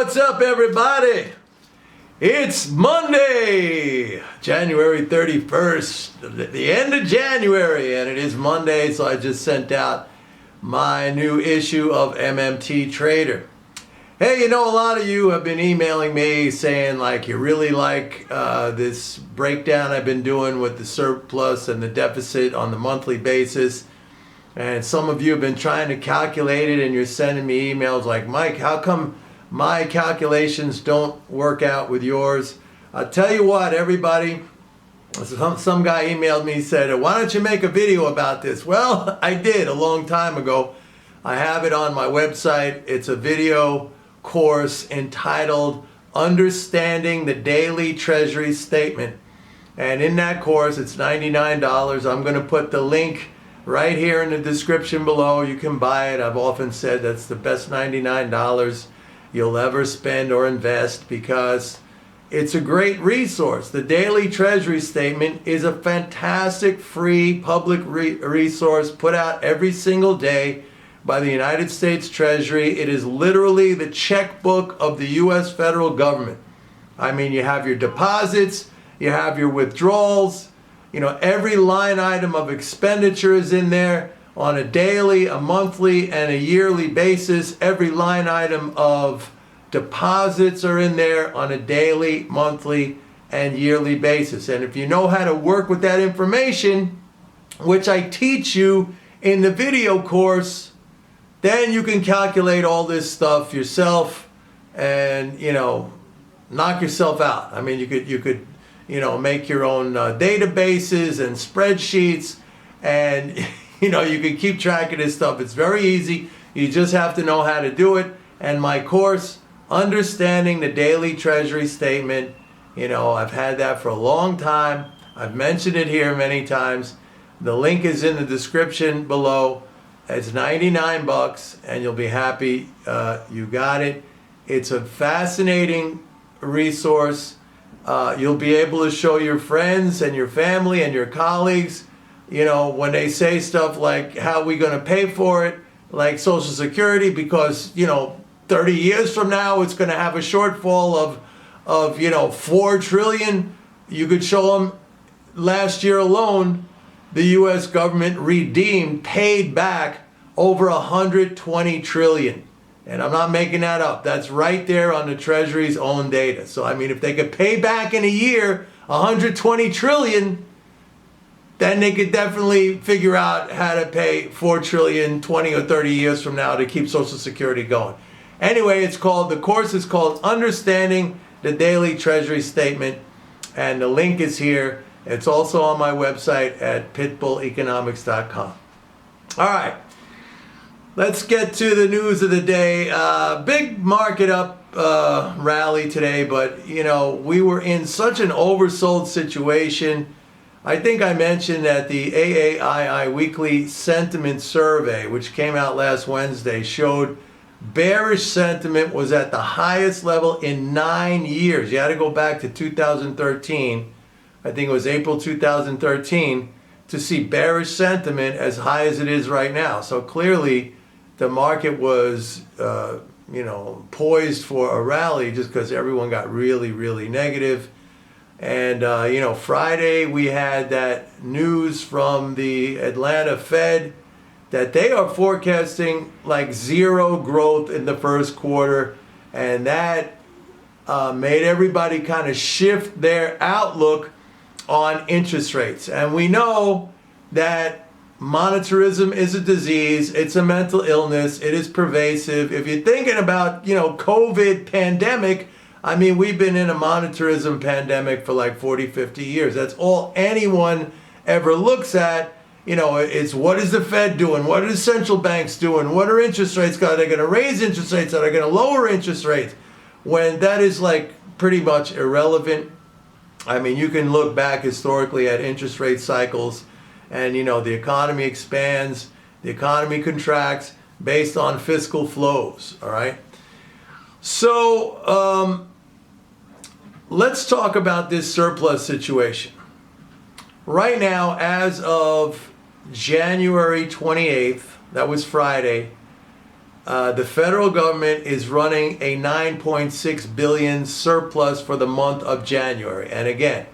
What's up, everybody? It's Monday, January 31st, the end of January, and it is Monday, so I just sent out my new issue of MMT Trader. Hey, you know, a lot of you have been emailing me saying, like, you really like this breakdown I've been doing with the surplus and the deficit on the monthly basis. And some of you have been trying to calculate it, and you're sending me emails like, Mike, how come my calculations don't work out with yours? I'll tell you what, everybody, some guy emailed me and said, why don't you make a video about this? Well, I did a long time ago. I have it on my website. It's a video course entitled Understanding the Daily Treasury Statement. And in that course, it's $99. I'm going to put the link right here in the description below. You can buy it. I've often said that's the best $99 you'll ever spend or invest because it's a great resource. The Daily Treasury Statement is a fantastic free public resource put out every single day by the United States Treasury. It is literally the checkbook of the U.S. federal government. I mean, you have your deposits, you have your withdrawals, you know, every line item of expenditure is in there on a daily, a monthly, and a yearly basis. Every line item of deposits are in there on a daily, monthly, and yearly basis. And if you know how to work with that information, which I teach you in the video course, then you can calculate all this stuff yourself and, you know, knock yourself out. I mean, you could, you know, make your own databases and spreadsheets, and you know, you can keep track of this stuff. It's very easy. You just have to know how to do it. And my course, Understanding the Daily Treasury Statement, you know, I've had that for a long time. I've mentioned it here many times. The link is in the description below. It's $99 and you'll be happy you got it. It's a fascinating resource. You'll be able to show your friends and your family and your colleagues, you know, when they say stuff like, how are we going to pay for it? Like Social Security, because, you know, 30 years from now, it's going to have a shortfall of, you know, 4 trillion. You could show them last year alone, the U.S. government paid back over 120 trillion. And I'm not making that up. That's right there on the Treasury's own data. So, I mean, if they could pay back in a year 120 trillion, then they could definitely figure out how to pay 4 trillion 20 or 30 years from now to keep Social Security going. Anyway, the course is called Understanding the Daily Treasury Statement, and the link is here. It's also on my website at pitbulleconomics.com. All right, let's get to the news of the day. Big market up rally today, but you know, we were in such an oversold situation. I think I mentioned that the AAII Weekly Sentiment Survey, which came out last Wednesday, showed bearish sentiment was at the highest level in 9 years. You had to go back to 2013. I think it was April 2013 to see bearish sentiment as high as it is right now. So clearly the market was, you know, poised for a rally just because everyone got really, really negative. And, you know, Friday we had that news from the Atlanta Fed that they are forecasting like 0 growth in the first quarter. And that made everybody kind of shift their outlook on interest rates. And we know that monetarism is a disease. It's a mental illness. It is pervasive. If you're thinking about, you know, COVID pandemic, I mean, we've been in a monetarism pandemic for like 40, 50 years. That's all anyone ever looks at. You know, it's what is the Fed doing? What are the central banks doing? What are interest rates? Are they going to raise interest rates? Are they going to lower interest rates? When that is like pretty much irrelevant. I mean, you can look back historically at interest rate cycles and, you know, the economy expands, the economy contracts based on fiscal flows, all right? So let's talk about this surplus situation. Right now, as of January 28th, that was Friday, The federal government is running a 9.6 billion surplus for the month of January. And again,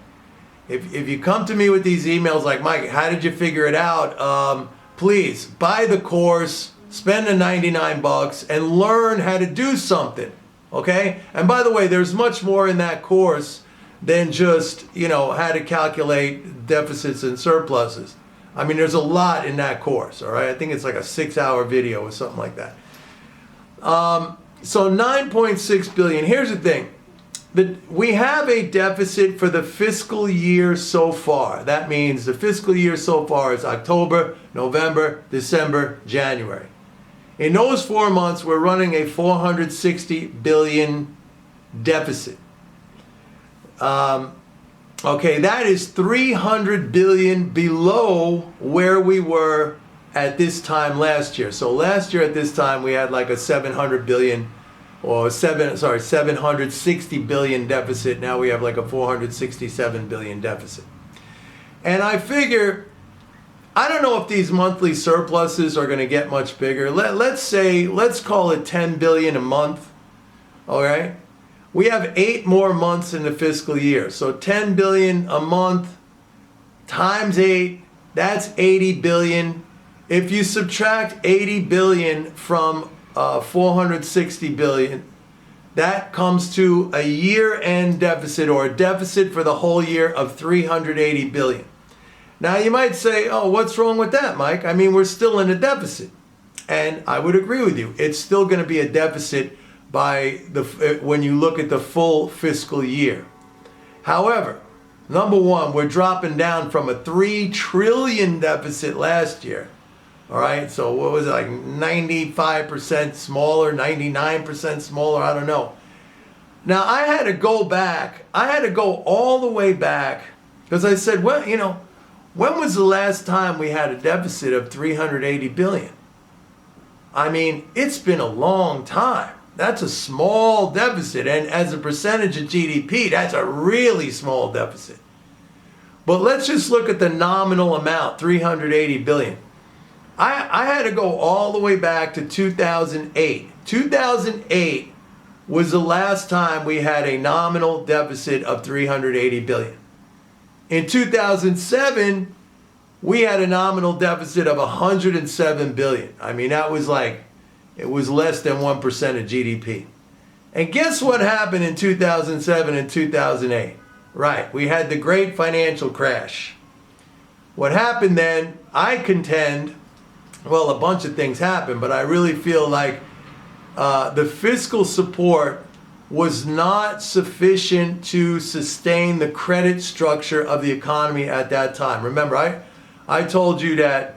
if you come to me with these emails like, Mike, how did you figure it out? Please buy the course, spend the $99 and learn how to do something. Okay? And by the way, there's much more in that course than just, how to calculate deficits and surpluses. I mean, there's a lot in that course, all right? I think it's like a 6-hour video or something like that. So 9.6 billion. Here's the thing. We have a deficit for the fiscal year so far. That means the fiscal year so far is October, November, December, January. In those 4 months, we're running a 460 billion deficit. Okay, that is 300 billion below where we were at this time last year. So last year at this time, we had like a 700 billion or 760 billion deficit. Now we have like a 467 billion deficit. And I figure, I don't know if these monthly surpluses are going to get much bigger. Let's call it 10 billion a month. All right. We have 8 more months in the fiscal year. So 10 billion a month times 8, that's 80 billion. If you subtract 80 billion from 460 billion, that comes to a year-end deficit or a deficit for the whole year of 380 billion. Now you might say, oh, what's wrong with that, Mike? I mean, we're still in a deficit. And I would agree with you. It's still going to be a deficit when you look at the full fiscal year. However, number one, we're dropping down from a 3 trillion deficit last year. All right, so what was it, like 95% smaller, 99% smaller, I don't know. Now I had to go all the way back, because I said, well, when was the last time we had a deficit of 380 billion? I mean, it's been a long time. That's a small deficit, and as a percentage of GDP, that's a really small deficit. But let's just look at the nominal amount, 380 billion. I had to go all the way back to 2008. 2008 was the last time we had a nominal deficit of 380 billion. In 2007, we had a nominal deficit of 107 billion. I mean, that was it was less than 1% of GDP. And guess what happened in 2007 and 2008? Right, we had the great financial crash. What happened then, I contend, well, a bunch of things happened, but I really feel like the fiscal support was not sufficient to sustain the credit structure of the economy at that time. Remember, I told you that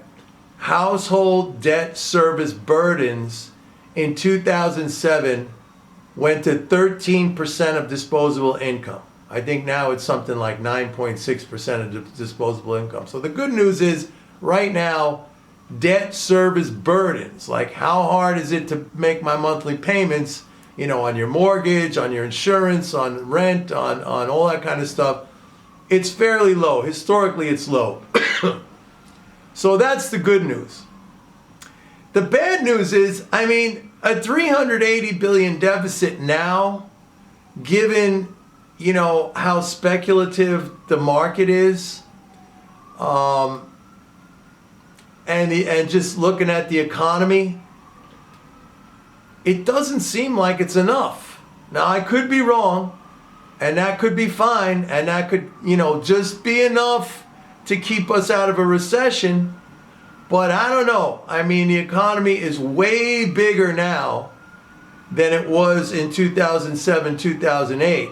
household debt service burdens in 2007 went to 13% of disposable income. I think now it's something like 9.6% of disposable income. So the good news is right now, debt service burdens, like how hard is it to make my monthly payments, on your mortgage, on your insurance, on rent, on all that kind of stuff, it's fairly low. Historically, it's low. So that's the good news. The bad news is, I mean, a 380 billion deficit now, given, how speculative the market is, and just looking at the economy, it doesn't seem like it's enough. Now, I could be wrong, and that could be fine, and that could, just be enough to keep us out of a recession. But I don't know. I mean, the economy is way bigger now than it was in 2007, 2008.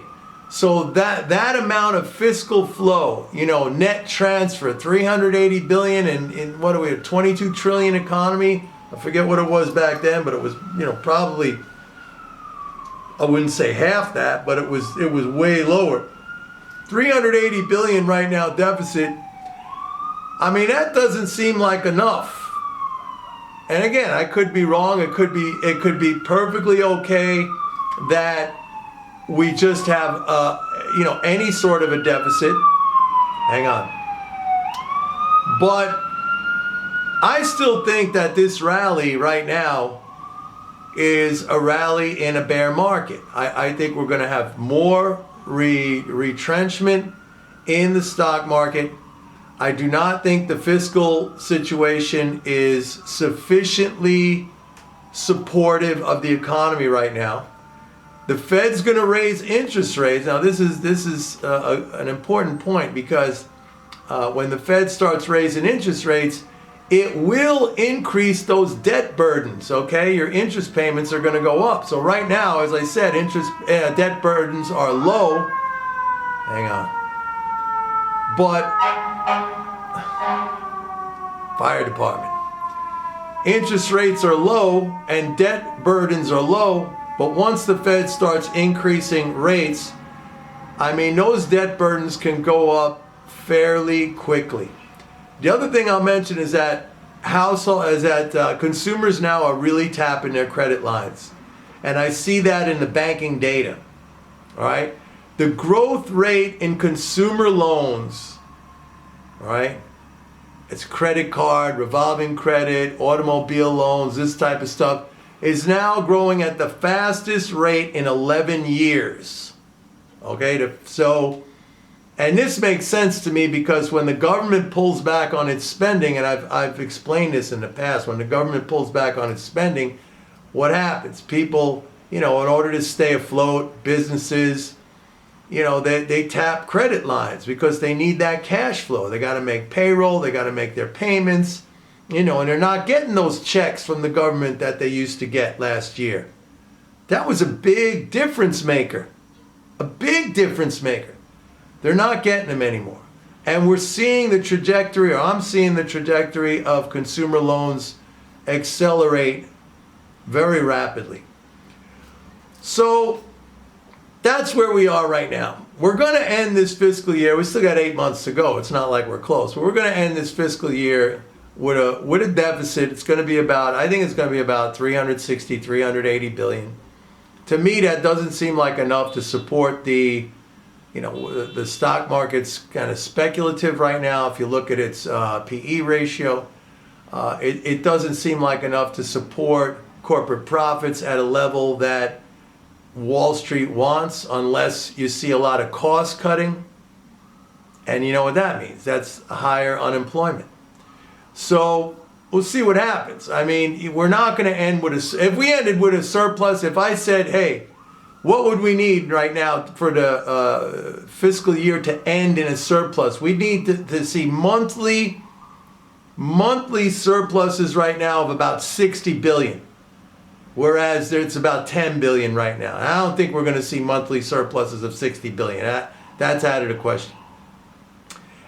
So that amount of fiscal flow, net transfer, 380 billion in what are we, a 22 trillion economy? I forget what it was back then, but it was, probably, I wouldn't say half that, but it was way lower. 380 billion right now deficit. I mean, that doesn't seem like enough. And again, I could be wrong. It could be perfectly okay that we just have, any sort of a deficit. Hang on. But I still think that this rally right now is a rally in a bear market. I think we're going to have more retrenchment in the stock market. I do not think the fiscal situation is sufficiently supportive of the economy right now. The Fed's going to raise interest rates. Now, this is an important point, because when the Fed starts raising interest rates, it will increase those debt burdens. Okay, your interest payments are going to go up. So right now, as I said, debt burdens are low. Hang on, but fire department. Interest rates are low and debt burdens are low, but once the Fed starts increasing rates, I mean, those debt burdens can go up fairly quickly. The other thing I'll mention is that consumers now are really tapping their credit lines, and I see that in the banking data. All right, the growth rate in consumer loans, all right, it's credit card, revolving credit, automobile loans, this type of stuff, is now growing at the fastest rate in 11 years. Okay, and this makes sense to me, because when the government pulls back on its spending, and I've explained this in the past, when the government pulls back on its spending, what happens? People, in order to stay afloat, businesses, they tap credit lines because they need that cash flow. They got to make payroll, they got to make their payments, and they're not getting those checks from the government that they used to get last year. That was a big difference maker. A big difference maker. They're not getting them anymore. And we're seeing the trajectory, or I'm seeing the trajectory of consumer loans accelerate very rapidly. So that's where we are right now. We're going to end this fiscal year. We still got 8 months to go. It's not like we're close. But we're going to end this fiscal year with a deficit. It's going to be I think it's going to be about 360, 380 billion. To me, that doesn't seem like enough to support the stock market's kind of speculative right now. If you look at its PE ratio, it doesn't seem like enough to support corporate profits at a level that Wall Street wants, unless you see a lot of cost cutting. And you know what that means? That's higher unemployment. So we'll see what happens. I mean, we're not going to end if we ended with a surplus, if I said, hey, what would we need right now for the fiscal year to end in a surplus? We need to see monthly surpluses right now of about 60 billion. Whereas it's about 10 billion right now. I don't think we're going to see monthly surpluses of 60 billion. That's out of the question.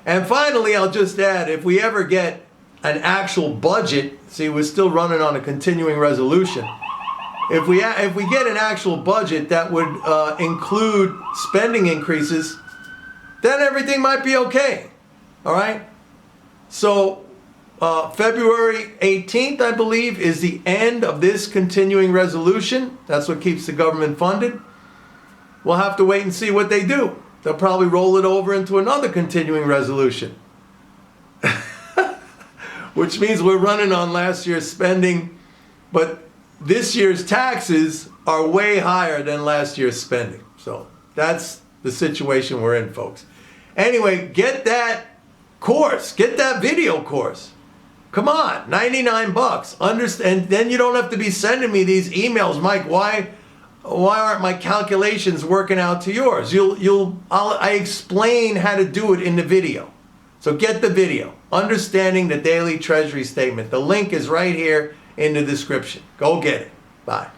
And finally, I'll just add, if we ever get an actual budget, see, we're still running on a continuing resolution. If we get an actual budget that would include spending increases, then everything might be okay. All right? So February 18th, I believe, is the end of this continuing resolution. That's what keeps the government funded. We'll have to wait and see what they do. They'll probably roll it over into another continuing resolution. Which means we're running on last year's spending, but this year's taxes are way higher than last year's spending. So that's the situation we're in, folks. Anyway, get that course. Get that video course. Come on, $99. Understand? Then you don't have to be sending me these emails, Mike. Why aren't my calculations working out to yours? I explain how to do it in the video. So get the video. Understanding the Daily Treasury Statement. The link is right here in the description. Go get it. Bye.